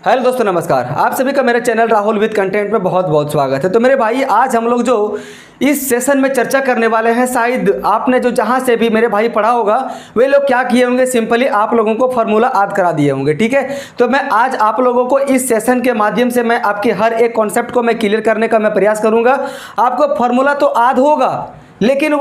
Hello दोस्तों, नमस्कार। आप सभी का मेरे चैनल राहुल विद कंटेंट में बहुत बहुत स्वागत है। तो मेरे भाई, आज हम लोग जो इस सेशन में चर्चा करने वाले हैं, शायद आपने जो जहां से भी मेरे भाई पढ़ा होगा वे लोग क्या किए होंगे, सिंपली आप लोगों को फार्मूला याद करा दिए होंगे। ठीक है, तो मैं आज आप लोगों को इस सेशन के माध्यम से मैं आपके हर एक कॉन्सेप्ट को मैं क्लियर करने का मैं प्रयास करूंगा। आपको फार्मूला तो याद होगा, लेकिन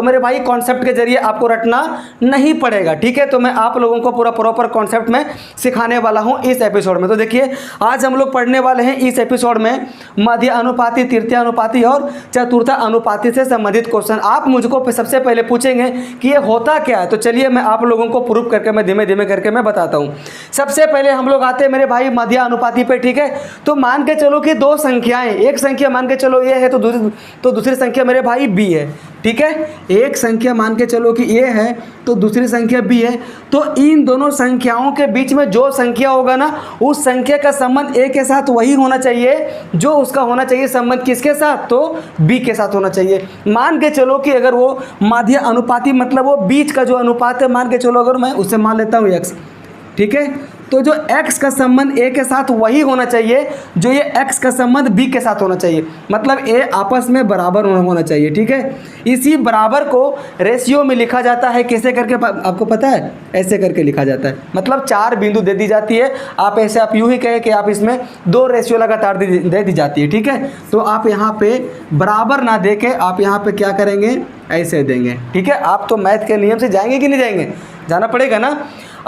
मेरे भाई कॉन्सेप्ट के जरिए आपको रटना नहीं पड़ेगा। ठीक है, तो मैं आप लोगों को पूरा प्रॉपर कॉन्सेप्ट में सिखाने वाला हूं इस एपिसोड में। तो देखिए, आज हम लोग पढ़ने वाले हैं इस एपिसोड में मध्य अनुपाती, तृतीय अनुपाती और चतुर्थ अनुपाती से संबंधित क्वेश्चन। आप मुझको सबसे पहले पूछेंगे कि ये होता क्या है, तो चलिए मैं आप लोगों को प्रूफ करके मैं धीमे धीमे करके मैं बताता हूँ। सबसे पहले हम लोग आते हैं मेरे भाई मध्य अनुपाती पे। ठीक है, तो मान के चलो कि दो संख्याएं, एक संख्या मान के चलो ए है तो दूसरी संख्या मेरे भाई बी है। ठीक है, एक संख्या मान के चलो कि ए है तो दूसरी संख्या बी है। तो इन दोनों संख्याओं के बीच में जो संख्या होगा ना, उस संख्या का संबंध ए के साथ वही होना चाहिए जो उसका होना चाहिए संबंध किसके साथ, तो बी के साथ होना चाहिए। मान के चलो कि अगर वो मध्य अनुपाती मतलब वो बीच का जो अनुपात है, मान के चलो अगर मैं उसे मान लेता हूँ एक्स। ठीक है, तो जो x का संबंध a के साथ वही होना चाहिए जो ये x का संबंध b के साथ होना चाहिए, मतलब a आपस में बराबर होना चाहिए। ठीक है, इसी बराबर को रेशियो में लिखा जाता है। कैसे करके आपको पता है? ऐसे करके लिखा जाता है, मतलब 4 बिंदु दे दी जाती है। आप ऐसे आप यूँ ही कहें कि आप इसमें 2 रेशियो लगातार दे दी जाती है। ठीक है, तो आप यहाँ पे बराबर ना दे के आप यहाँ पे क्या करेंगे, ऐसे देंगे। ठीक है, आप तो मैथ के नियम से जाएंगे कि नहीं जाएंगे, जाना पड़ेगा ना।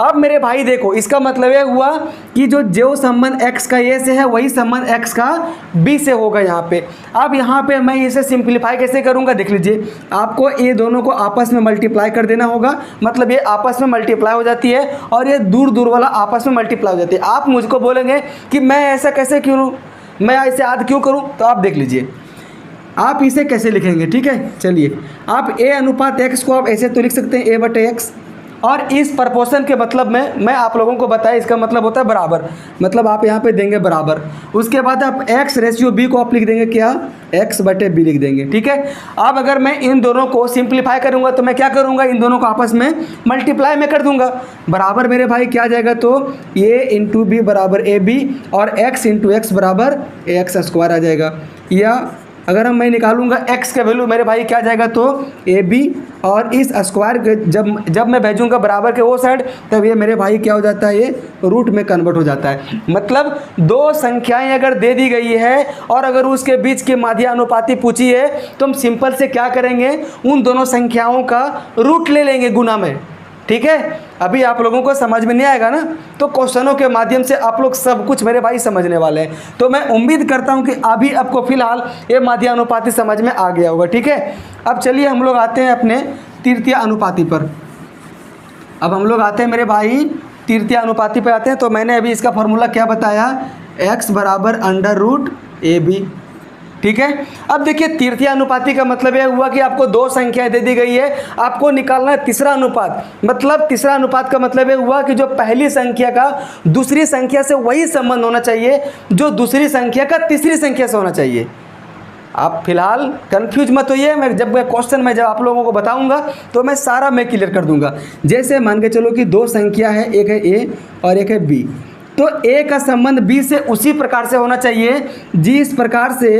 अब मेरे भाई देखो, इसका मतलब ये हुआ कि जो संबंध x का a से है वही संबंध x का b से होगा यहाँ पे। अब यहाँ पे मैं इसे सिंप्लीफाई कैसे करूँगा, देख लीजिए। आपको ये दोनों को आपस में मल्टीप्लाई कर देना होगा, मतलब ये आपस में मल्टीप्लाई हो जाती है और ये दूर दूर वाला आपस में मल्टीप्लाई हो जाती है। आप मुझको बोलेंगे कि मैं ऐसा कैसे क्यों, मैं ऐसे याद क्यों करूँ, तो आप देख लीजिए आप इसे कैसे लिखेंगे। ठीक है, चलिए, आप a अनुपात x को आप ऐसे तो लिख सकते हैं a/x, और इस प्रपोर्शन के मतलब में मैं आप लोगों को बताया, इसका मतलब होता है बराबर, मतलब आप यहाँ पे देंगे बराबर। उसके बाद आप x रेशियो b को आप लिख देंगे क्या, x/b लिख देंगे। ठीक है, अब अगर मैं इन दोनों को सिंप्लीफाई करूँगा तो मैं क्या करूँगा, इन दोनों को आपस में मल्टीप्लाई में कर दूंगा। बराबर मेरे भाई क्या आ जाएगा, तो a × b बराबर ab और x × x बराबर ax² आ जाएगा। या अगर मैं निकालूंगा x का वैल्यू मेरे भाई क्या आ जाएगा, तो ab और इस स्क्वायर के जब मैं भेजूंगा बराबर के वो साइड, तब ये मेरे भाई क्या हो जाता है, ये रूट में कन्वर्ट हो जाता है। मतलब दो संख्याएं अगर दे दी गई है और अगर उसके बीच के मध्य अनुपाती पूछी है तो हम सिंपल से क्या करेंगे, उन दोनों संख्याओं का रूट ले लेंगे गुना में। ठीक है, अभी आप लोगों को समझ में नहीं आएगा ना, तो क्वेश्चनों के माध्यम से आप लोग सब कुछ मेरे भाई समझने वाले हैं। तो मैं उम्मीद करता हूं कि अभी आपको फिलहाल ये मध्य अनुपाती समझ में आ गया होगा। ठीक है, अब चलिए हम लोग आते हैं अपने तृतीय अनुपाती पर। अब हम लोग आते हैं मेरे भाई तृतीय अनुपाती पर आते हैं। तो मैंने अभी इसका फॉर्मूला क्या बताया, x बराबर √ab। ठीक है, अब देखिए तृतीय अनुपाती का मतलब यह हुआ कि आपको दो संख्याएं दे दी गई है, आपको निकालना है तीसरा अनुपात। मतलब तीसरा अनुपात का मतलब यह हुआ कि जो पहली संख्या का दूसरी संख्या से वही संबंध होना चाहिए जो दूसरी संख्या का तीसरी संख्या से होना चाहिए। आप फिलहाल कंफ्यूज मत होइए, मैं जब मैं जब आप लोगों को बताऊंगा तो मैं सारा मैं क्लियर कर दूंगा। जैसे मान के चलो कि दो संख्या है, एक है a और एक है b, तो a का संबंध b से उसी प्रकार से होना चाहिए जिस प्रकार से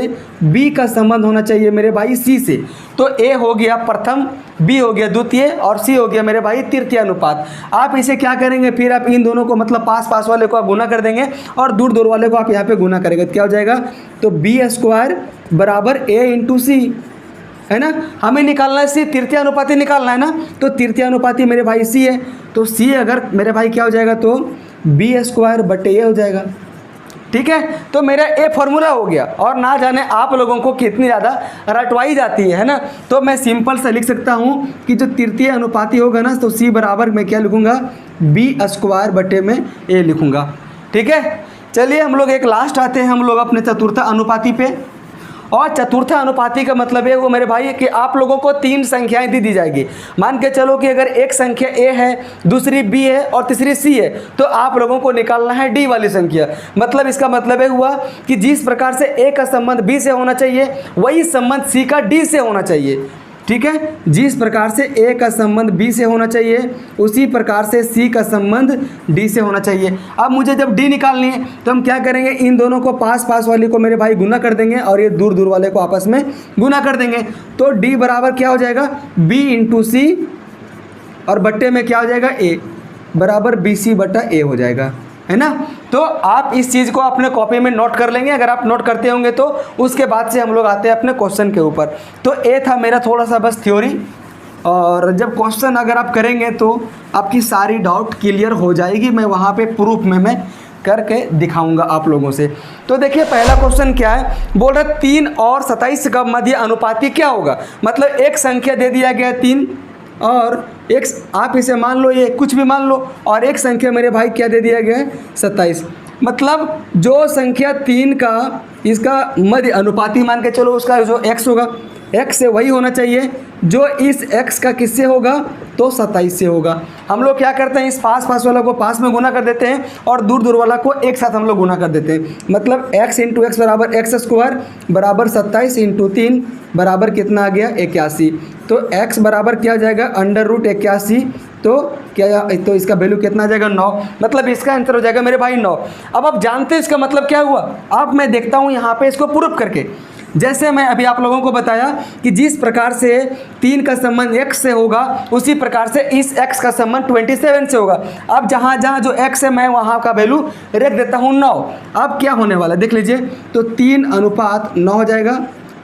b का संबंध होना चाहिए मेरे भाई c से। तो a हो गया प्रथम, b हो गया द्वितीय और c हो गया मेरे भाई तृतीय अनुपात। आप इसे क्या करेंगे, फिर आप इन दोनों को मतलब पास पास वाले को आप गुना कर देंगे और दूर दूर वाले को आप यहाँ पे गुना करेंगे, तो क्या हो जाएगा, तो b² बराबर a × c है ना। हमें निकालना है c, तृतीय अनुपाती निकालना है ना, तो तृतीय अनुपाती मेरे भाई c है, तो c अगर मेरे भाई क्या हो जाएगा, तो b² हो जाएगा। ठीक है, तो मेरा ए फॉर्मूला हो गया। और ना जाने आप लोगों को कितनी ज़्यादा रटवाई जाती है ना, तो मैं सिंपल से लिख सकता हूँ कि जो तृतीय अनुपाती होगा ना, तो c बराबर मैं क्या लिखूँगा, b² में a लिखूँगा। ठीक है, चलिए हम लोग एक लास्ट आते हैं हम लोग अपने चतुर्थ अनुपाती पे। और चतुर्थ अनुपाती का मतलब है वो मेरे भाई कि आप लोगों को 3 संख्याएं दी जाएगी। मान के चलो कि अगर एक संख्या a है, दूसरी b है और तीसरी c है, तो आप लोगों को निकालना है d वाली संख्या। मतलब इसका मतलब है हुआ कि जिस प्रकार से a का संबंध b से होना चाहिए वही संबंध c का d से होना चाहिए। ठीक है। जिस प्रकार से ए का संबंध बी से होना चाहिए उसी प्रकार से सी का संबंध डी से होना चाहिए। अब मुझे जब डी निकालनी है तो हम क्या करेंगे, इन दोनों को पास पास वाले को मेरे भाई गुना कर देंगे और ये दूर दूर वाले को आपस में गुना कर देंगे। तो डी बराबर क्या हो जाएगा, बी इंटू सी, और बट्टे में क्या हो जाएगा, ए बराबर बी सी बटा ए हो जाएगा, है ना। तो आप इस चीज़ को अपने कॉपी में नोट कर लेंगे, अगर आप नोट करते होंगे तो। उसके बाद से हम लोग आते हैं अपने क्वेश्चन के ऊपर। तो ए था मेरा थोड़ा सा बस थ्योरी, और जब क्वेश्चन अगर आप करेंगे तो आपकी सारी डाउट क्लियर हो जाएगी। मैं वहाँ पे प्रूफ में मैं करके दिखाऊंगा आप लोगों से। तो देखिए पहला क्वेश्चन क्या है, बोल रहा है 3 और 27 का मध्य अनुपाती क्या होगा। मतलब एक संख्या दे दिया गया 3 और एक, आप इसे मान लो ये कुछ भी मान लो, और एक संख्या मेरे भाई क्या दे दिया गया है 27। मतलब जो संख्या 3 का इसका मध्य अनुपाती मान के चलो, उसका जो x होगा x से वही होना चाहिए जो इस x का किससे होगा, तो 27 से होगा। हम लोग क्या करते हैं, इस पास पास वाला को पास में गुना कर देते हैं और दूर दूर वाला को एक साथ हम लोग गुना कर देते हैं। मतलब x इंटू एक्स बराबर एक्स स्क्वायर बराबर 27 इंटू 3 बराबर कितना आ गया 81। तो x बराबर क्या आ जाएगा √81। तो क्या, तो इसका वैल्यू कितना आ जाएगा 9। मतलब इसका आंसर हो जाएगा मेरे भाई 9। अब आप जानते हैं इसका मतलब क्या हुआ। अब मैं देखता हूँ यहाँ पे इसको प्रूफ करके। जैसे मैं अभी आप लोगों को बताया कि जिस प्रकार से 3 का संबंध x से होगा उसी प्रकार से इस x का संबंध 27 से होगा। अब जहाँ जहाँ जो x है मैं वहाँ का वैल्यू रख देता हूँ 9। अब क्या होने वाला देख लीजिए, तो 3:9 हो जाएगा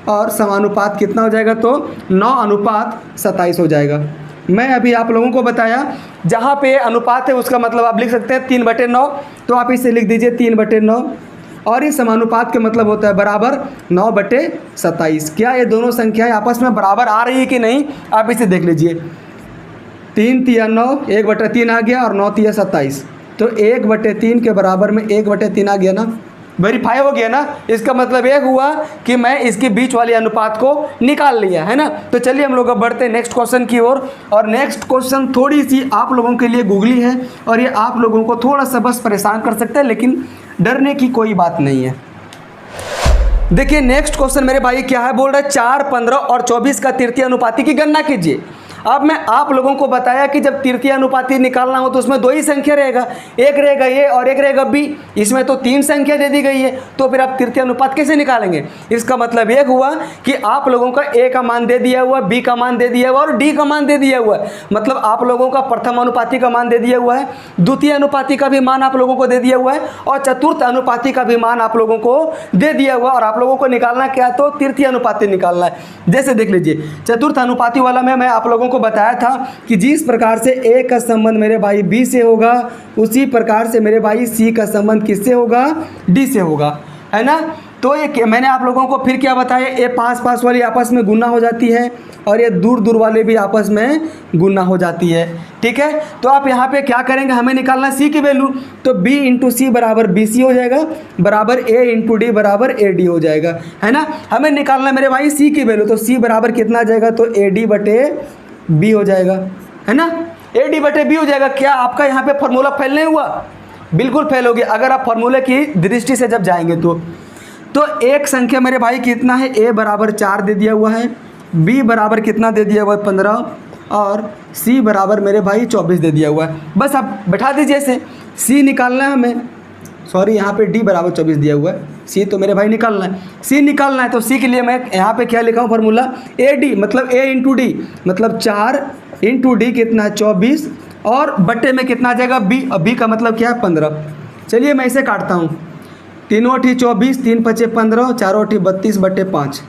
और समानुपात कितना हो जाएगा, तो 9:27 हो जाएगा। मैं अभी आप लोगों को बताया जहाँ पे अनुपात है उसका मतलब आप लिख सकते हैं 3/9। तो आप इसे लिख दीजिए 3/9, और इस समानुपात के मतलब होता है बराबर 9/27। क्या ये दोनों संख्याएं आपस में बराबर आ रही है कि नहीं, आप इसे देख लीजिए। 3 तिया 9, 1/3 आ गया और 9 तिया 27। तो 1/3 के बराबर में 1/3 आ गया ना, वेरीफाई हो गया ना। इसका मतलब ये हुआ कि मैं इसके बीच वाले अनुपात को निकाल लिया, है ना। तो चलिए हम लोग अब बढ़ते हैं नेक्स्ट क्वेश्चन की ओर। और नेक्स्ट क्वेश्चन थोड़ी सी आप लोगों के लिए गूगली है और ये आप लोगों को थोड़ा सा बस परेशान कर सकता है, लेकिन डरने की कोई बात नहीं है। देखिए नेक्स्ट क्वेश्चन मेरे भाई क्या है, बोल रहा है 4, 15 और 24 का तृतीय अनुपाती की गणना कीजिए। अब मैं आप लोगों को बताया कि जब तृतीय अनुपाती निकालना हो तो उसमें 2 ही संख्या रहेगा, एक रहेगा ए और एक रहेगा बी। इसमें तो 3 संख्या दे दी गई है, तो फिर आप तृतीय अनुपात कैसे निकालेंगे। इसका मतलब ये हुआ कि आप लोगों का ए का मान दे दिया हुआ, बी का मान दे दिया हुआ और डी का मान दे दिया हुआ है। मतलब आप लोगों का प्रथम अनुपाती का मान दे दिया हुआ है, द्वितीय अनुपाती का भी मान आप लोगों को दे दिया हुआ है और चतुर्थ अनुपाती का भी मान आप लोगों को दे दिया हुआ। और आप लोगों को निकालना क्या, तो तृतीय अनुपाती निकालना है। जैसे देख लीजिए चतुर्थ अनुपाती वाला में मैं आप लोगों को बताया था कि जिस प्रकार से ए का संबंध मेरे भाई बी से होगा उसी प्रकार से मेरे भाई सी का संबंध किससे होगा, डी से होगा, है ना। तो ये मैंने आप लोगों को फिर क्या बताया, ए पास पास वाली आपस में गुना हो जाती है और ये दूर दूर वाले भी आपस में गुना हो जाती है, ठीक है। तो आप यहाँ पे क्या करेंगे, हमें निकालना सी की वैल्यू। तो b इंटू सी बराबर बी सी हो जाएगा बराबर a इंटू डी बराबर ए डी हो जाएगा, है ना। हमें निकालना मेरे भाई सी की वैल्यू, तो सी बराबर कितना आ जाएगा, तो ए डी बटे बी हो जाएगा, है ना। ए डी बटे बी हो जाएगा। क्या आपका यहाँ पे फॉर्मूला फेल नहीं हुआ, बिल्कुल फेल हो गया अगर आप फॉर्मूले की दृष्टि से जब जाएंगे तो एक संख्या मेरे भाई कितना है, a बराबर 4 दे दिया हुआ है, b बराबर कितना दे दिया हुआ है 15 और c बराबर मेरे भाई 24 दे दिया हुआ है। बस आप बैठा दीजिए इसे, c निकालना है हमें, सॉरी यहाँ पे d बराबर 24 दिया हुआ है, c तो मेरे भाई निकालना है, c निकालना है। तो c के लिए मैं यहाँ पे क्या लिखा हूँ फार्मूला, ए डी मतलब a इंटू डी, मतलब 4 इंटू डी कितना है 24 और बट्टे में कितना आ जाएगा b, और b का मतलब क्या है 15। चलिए मैं इसे काटता हूँ, 3 × 24, 3 × 5 = 15, 4 × 32 बटे 5,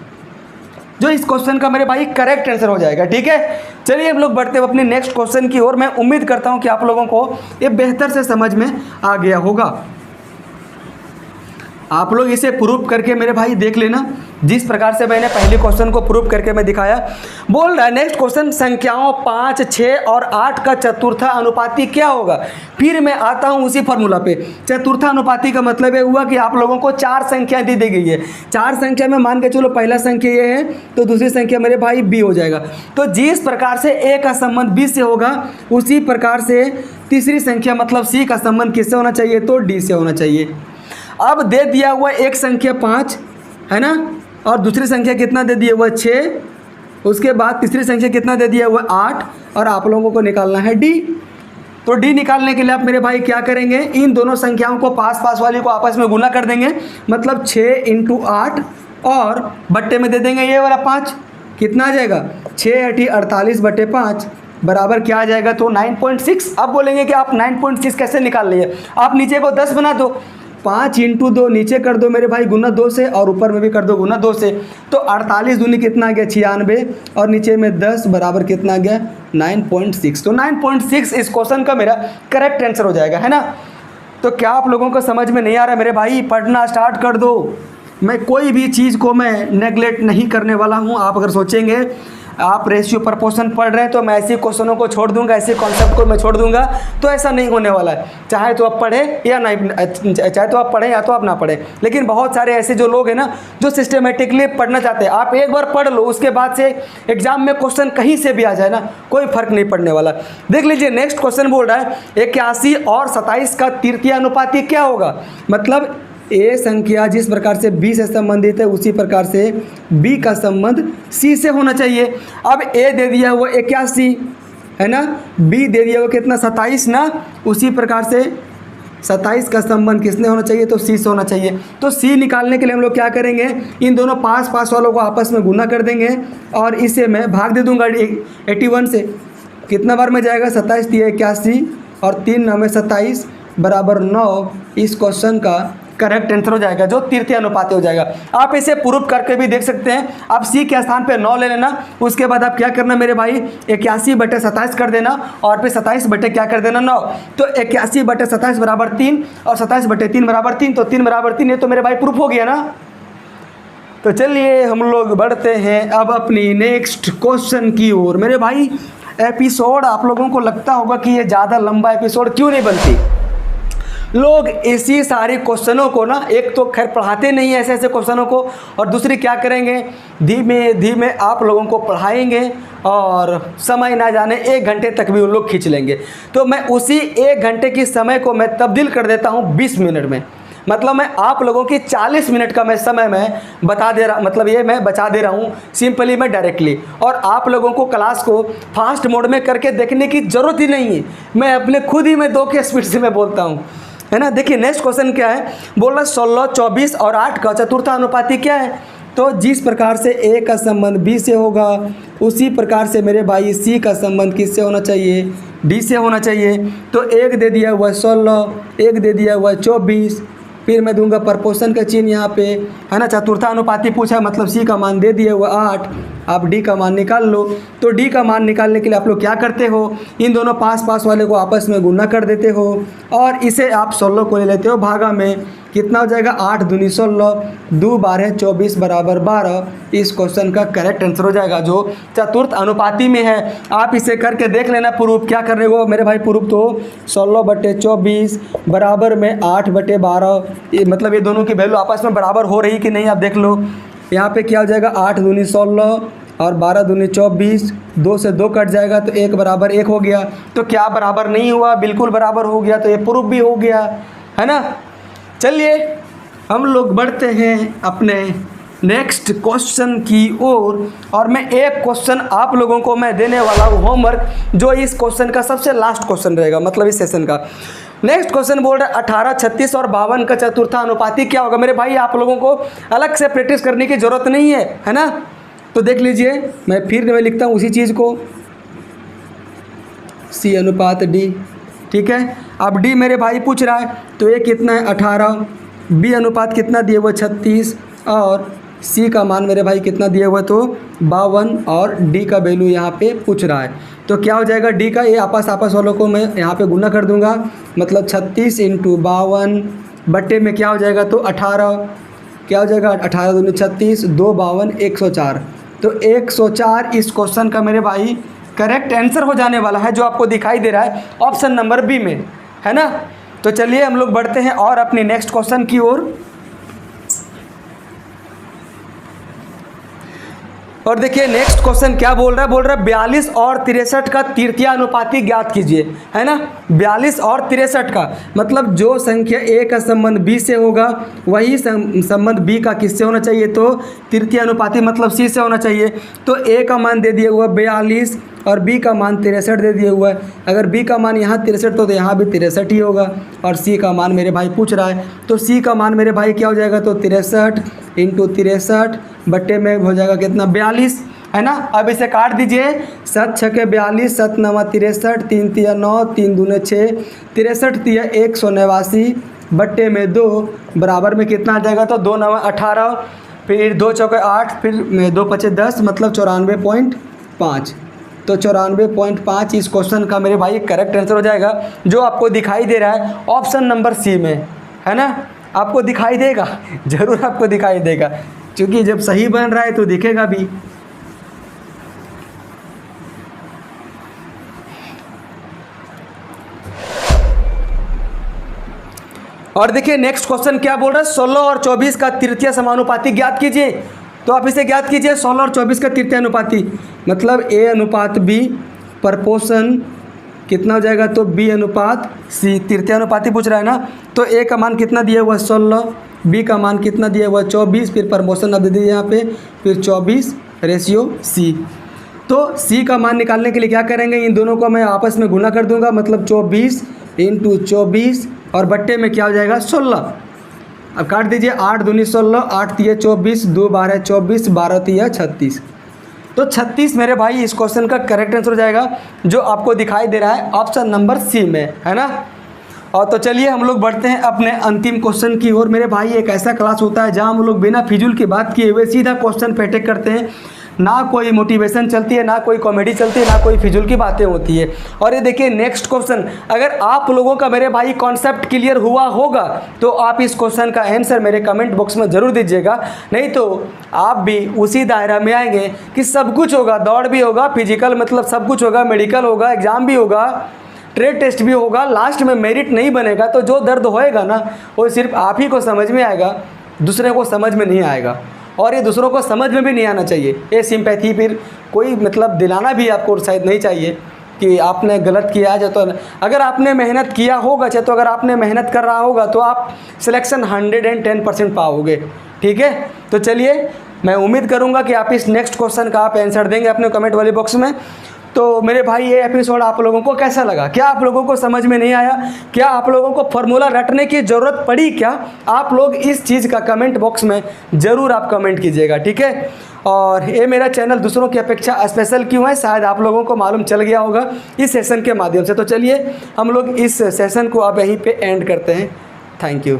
जो इस क्वेश्चन का मेरे भाई करेक्ट आंसर हो जाएगा, ठीक है। चलिए हम लोग बढ़ते हैं अपने नेक्स्ट क्वेश्चन की ओर। मैं उम्मीद करता हूं कि आप लोगों को ये बेहतर से समझ में आ गया होगा। आप लोग इसे प्रूफ करके मेरे भाई देख लेना, जिस प्रकार से मैंने पहले क्वेश्चन को प्रूफ करके मैं दिखाया। बोल रहा है नेक्स्ट क्वेश्चन, संख्याओं 5, 6 और 8 का चतुर्था अनुपाती क्या होगा। फिर मैं आता हूं उसी फॉर्मूला पे। चतुर्था अनुपाती का मतलब ये हुआ कि आप लोगों को 4 संख्या दी गई है, 4 संख्या में मान के चलो पहला संख्या ये है तो दूसरी संख्या मेरे भाई बी हो जाएगा। तो जिस प्रकार से ए का संबंध बी से होगा उसी प्रकार से तीसरी संख्या मतलब सी का संबंध किससे होना चाहिए, तो डी से होना चाहिए। अब दे दिया हुआ एक संख्या 5, है ना, और दूसरी संख्या कितना दे दिया हुआ 6 उसके बाद तीसरी संख्या कितना दे दिया हुआ 8 और आप लोगों को निकालना है डी। तो डी निकालने के लिए आप मेरे भाई क्या करेंगे, इन दोनों संख्याओं को पास पास वाली को आपस में गुना कर देंगे, मतलब 6 × 8 और बट्टे में दे देंगे ये वाला 5। कितना आ जाएगा 6 × 48 बटे 5 बराबर क्या आ जाएगा, तो 9.6। अब बोलेंगे कि आप 9.6 कैसे निकाल लिए, आप नीचे को 10 बना दो, 5 × 2 नीचे कर दो मेरे भाई गुना 2 से और ऊपर में भी कर दो गुना 2 से। तो 48 दूनी कितना आ गया 96 और नीचे में 10 बराबर कितना आ गया 9.6। तो 9.6 इस क्वेश्चन का मेरा करेक्ट आंसर हो जाएगा, है ना। तो क्या आप लोगों को समझ में नहीं आ रहा मेरे भाई, पढ़ना स्टार्ट कर दो। मैं कोई भी चीज़ को मैं नेगलेक्ट नहीं करने वाला हूँ। आप अगर सोचेंगे आप रेशियो प्रपोर्शन पढ़ रहे हैं तो मैं ऐसे क्वेश्चनों को छोड़ दूंगा, ऐसे कॉन्सेप्ट को मैं छोड़ दूंगा, तो ऐसा नहीं होने वाला है। चाहे तो आप पढ़ें या नहीं, चाहे तो आप पढ़ें या तो आप ना पढ़ें। लेकिन बहुत सारे ऐसे जो लोग हैं ना जो सिस्टमेटिकली पढ़ना चाहते हैं, आप एक बार पढ़ लो, उसके बाद से एग्जाम में क्वेश्चन कहीं से भी आ जाए ना, कोई फर्क नहीं पड़ने वाला। देख लीजिए नेक्स्ट क्वेश्चन बोल रहा है 81 और 27 का तृतीय अनुपाती क्या होगा। मतलब ए संख्या जिस प्रकार से बी से संबंधित है उसी प्रकार से बी का संबंध सी से होना चाहिए। अब ए दे दिया हुआ 81 है ना, बी दे दिया हुआ कितना 27 ना, उसी प्रकार से 27 का संबंध किसने होना चाहिए, तो सी से होना चाहिए। तो सी निकालने के लिए हम लोग क्या करेंगे, इन दोनों पास पास वालों को आपस में गुना कर देंगे और इसे मैं भाग दे दूंगा 81 से। कितना बार में जाएगा 27 × 81 और 3 9 में 27 बराबर 9। इस क्वेश्चन का करेक्ट आंसर हो जाएगा जो तृतीय अनुपाती हो जाएगा। आप इसे प्रूफ करके भी देख सकते हैं। आप सी के स्थान पे 9 ले लेना, उसके बाद आप क्या करना मेरे भाई 81 बटे 27 कर देना और फिर 27 बटे क्या कर देना 9। तो 81 बटे 27 बराबर 3 और 27 बटे 3 बराबर 3, तो 3 बराबर 3, ये तो मेरे भाई प्रूफ हो गया ना। तो चलिए हम लोग बढ़ते हैं अब अपनी नेक्स्ट क्वेश्चन की ओर। मेरे भाई एपिसोड आप लोगों को लगता होगा कि ये ज़्यादा लंबा एपिसोड क्यों नहीं बनती। लोग इसी सारे क्वेश्चनों को ना, एक तो खैर पढ़ाते नहीं है ऐसे ऐसे क्वेश्चनों को, और दूसरी क्या करेंगे धीमे धीमे आप लोगों को पढ़ाएंगे और समय ना जाने 1 घंटे तक भी उन लोग खींच लेंगे। तो मैं उसी 1 घंटे की समय को मैं तब्दील कर देता हूँ 20 मिनट में। मतलब मैं आप लोगों की 40 मिनट का मैं समय मैं बता दे रहा, मतलब ये मैं बचा दे रहा हूँ सिंपली मैं डायरेक्टली। और आप लोगों को क्लास को फास्ट मोड में करके देखने की ज़रूरत ही नहीं है, मैं अपने खुद ही मैं 2 के स्पीड से मैं बोलता हूँ, है ना। देखिए नेक्स्ट क्वेश्चन क्या है, बोल रहा 16, 24 और 8 का चतुर्थ अनुपाती क्या है। तो जिस प्रकार से ए का संबंध बी से होगा उसी प्रकार से मेरे भाई सी का संबंध किससे होना चाहिए, डी से होना चाहिए। तो एक दे दिया हुआ 16, एक दे दिया हुआ 24, फिर मैं दूंगा प्रपोर्शन का चिन्ह यहाँ पे, है ना। चतुर्थानुपाती पूछा मतलब सी का मान दे दिया हुआ 8, आप डी का मान निकाल लो। तो डी का मान निकालने के लिए आप लोग क्या करते हो, इन दोनों पास पास वाले को आपस में गुना कर देते हो और इसे आप 16 को ले लेते हो भागा में। कितना हो जाएगा 8 दूनी 16, 2 12 24 बराबर 12। इस क्वेश्चन का करेक्ट आंसर हो जाएगा जो चतुर्थ अनुपाती में है। आप इसे करके देख लेना प्रूफ क्या करने को मेरे भाई। प्रूफ तो 16 बटे 24 बराबर में 8 बटे 12, मतलब ये दोनों की वैल्यू आपस में बराबर हो रही कि नहीं आप देख लो। यहाँ पे क्या हो जाएगा 8 दूनी 16 और 12 दूनी 24, 2 से 2 कट जाएगा तो 1 बराबर 1 हो गया। तो क्या बराबर नहीं हुआ, बिल्कुल बराबर हो गया। तो ये प्रूफ भी हो गया, है ना। चलिए हम लोग बढ़ते हैं अपने नेक्स्ट क्वेश्चन की ओर और मैं एक क्वेश्चन आप लोगों को मैं देने वाला हूँ होमवर्क, जो इस क्वेश्चन का सबसे लास्ट क्वेश्चन रहेगा, मतलब इस सेशन का। नेक्स्ट क्वेश्चन बोल रहा है 18, 36 और 52 का चतुर्थानुपाती क्या होगा। मेरे भाई आप लोगों को अलग से प्रैक्टिस करने की ज़रूरत नहीं है, है ना। तो देख लीजिए मैं लिखता हूँ उसी चीज़ को, सी अनुपात डी, ठीक है। अब डी मेरे भाई पूछ रहा है तो ये कितना है 18, बी अनुपात कितना दिए हुआ 36 और सी का मान मेरे भाई कितना दिया हुआ तो 52 और डी का वैल्यू यहाँ पे पूछ रहा है। तो क्या हो जाएगा डी का, ये आपस वालों को मैं यहाँ पे गुना कर दूंगा, मतलब 36 × 52 बट्टे में क्या हो जाएगा तो 18, क्या हो जाएगा 18 दूनी 36, 2 52 104। तो 104 इस क्वेश्चन का मेरे भाई करेक्ट आंसर हो जाने वाला है, जो आपको दिखाई दे रहा है ऑप्शन नंबर बी में, है ना। तो चलिए हम लोग बढ़ते हैं और अपनी नेक्स्ट क्वेश्चन की ओर। और देखिए नेक्स्ट क्वेश्चन क्या बोल रहा है 42 और 63 का तृतीय अनुपाती ज्ञात कीजिए, है ना। 42 और 63 का मतलब जो संख्या ए का संबंध बी से होगा वही संबंध बी का किससे होना चाहिए, तो तृतीय अनुपाती मतलब सी से होना चाहिए। तो ए का मान दे दिया हुआ 42 और बी का मान 63 दे दिया हुआ है। अगर बी का मान यहाँ 63 तो यहाँ भी 63 ही होगा। और सी का मान मेरे भाई पूछ रहा है, तो सी का मान मेरे भाई क्या हो जाएगा, तो 63 इंटू 63 बट्टे में हो जाएगा कितना 42, है ना। अब इसे काट दीजिए, 7 छके 42, 7 नवा 63, 3 तिया 9, 3 दूने 6, 63 तिया 189 बट्टे में 2 बराबर में कितना आ जाएगा, तो 2 नवा 18, फिर 2 चौके 8, फिर 2 पचे 10 मतलब 94.5। तो 94.5 इस क्वेश्चन का मेरे भाई करेक्ट आंसर हो जाएगा, जो आपको दिखाई दे रहा है ऑप्शन नंबर सी में, है ना। आपको दिखाई देगा, ज़रूर आपको दिखाई देगा, क्योंकि जब सही बन रहा है तो दिखेगा भी। और देखिए नेक्स्ट क्वेश्चन क्या बोल रहा है, 16 और 24 का तृतीय समानुपाती ज्ञात कीजिए। तो आप इसे ज्ञात कीजिए, 16 और 24 का तृतीय अनुपाती मतलब ए अनुपात बी प्रपोर्शन कितना हो जाएगा, तो बी अनुपात सी। तृतीय अनुपाती पूछ रहा है ना, तो ए का मान कितना दिया हुआ है 16, बी का मान कितना दिया हुआ है 24, फिर प्रपोर्शन अब दे दीजिए यहाँ पे, फिर 24 रेशियो सी। तो सी का मान निकालने के लिए क्या करेंगे, इन दोनों को मैं आपस में गुना कर दूंगा, मतलब 24 इंटू 24 और बट्टे में क्या हो जाएगा 16। अब काट दीजिए, 8 दूनी 16, 8 तिया 24, 2 12 24, 12 तिया 36। तो 36 मेरे भाई इस क्वेश्चन का करेक्ट आंसर हो जाएगा, जो आपको दिखाई दे रहा है ऑप्शन नंबर सी में, है ना। और तो चलिए हम लोग बढ़ते हैं अपने अंतिम क्वेश्चन की ओर। मेरे भाई एक ऐसा क्लास होता है जहां हम लोग बिना फिजूल की बात किए हुए सीधा क्वेश्चन पे अटैक करते हैं, ना कोई मोटिवेशन चलती है, ना कोई कॉमेडी चलती है, ना कोई फिजूल की बातें होती है। और ये देखिए नेक्स्ट क्वेश्चन, अगर आप लोगों का मेरे भाई कॉन्सेप्ट क्लियर हुआ होगा तो आप इस क्वेश्चन का आंसर मेरे कमेंट बॉक्स में ज़रूर दीजिएगा, नहीं तो आप भी उसी दायरा में आएंगे कि सब कुछ होगा, दौड़ भी होगा, फिजिकल मतलब सब कुछ होगा, मेडिकल होगा, एग्ज़ाम भी होगा, ट्रेड टेस्ट भी होगा, लास्ट में मेरिट नहीं बनेगा। तो जो दर्द होएगा ना वो सिर्फ आप ही को समझ में आएगा, दूसरे को समझ में नहीं आएगा, और ये दूसरों को समझ में भी नहीं आना चाहिए। ये सिंपैथी फिर कोई मतलब दिलाना भी आपको शायद नहीं चाहिए कि आपने गलत किया है। तो अगर आपने मेहनत किया होगा, चाहे तो अगर आपने मेहनत कर रहा होगा तो आप सिलेक्शन 110% पाओगे, ठीक है। तो चलिए मैं उम्मीद करूंगा कि आप इस नेक्स्ट क्वेश्चन का आप आंसर देंगे अपने कमेंट वाले बॉक्स में। तो मेरे भाई ये एपिसोड आप लोगों को कैसा लगा, क्या आप लोगों को समझ में नहीं आया, क्या आप लोगों को फॉर्मूला रटने की ज़रूरत पड़ी क्या, आप लोग इस चीज़ का कमेंट बॉक्स में ज़रूर आप कमेंट कीजिएगा, ठीक है। और ये मेरा चैनल दूसरों की अपेक्षा स्पेशल क्यों है, शायद आप लोगों को मालूम चल गया होगा इस सेशन के माध्यम से। तो चलिए हम लोग इस सेशन को अब यहीं पे एंड करते हैं। Thank you.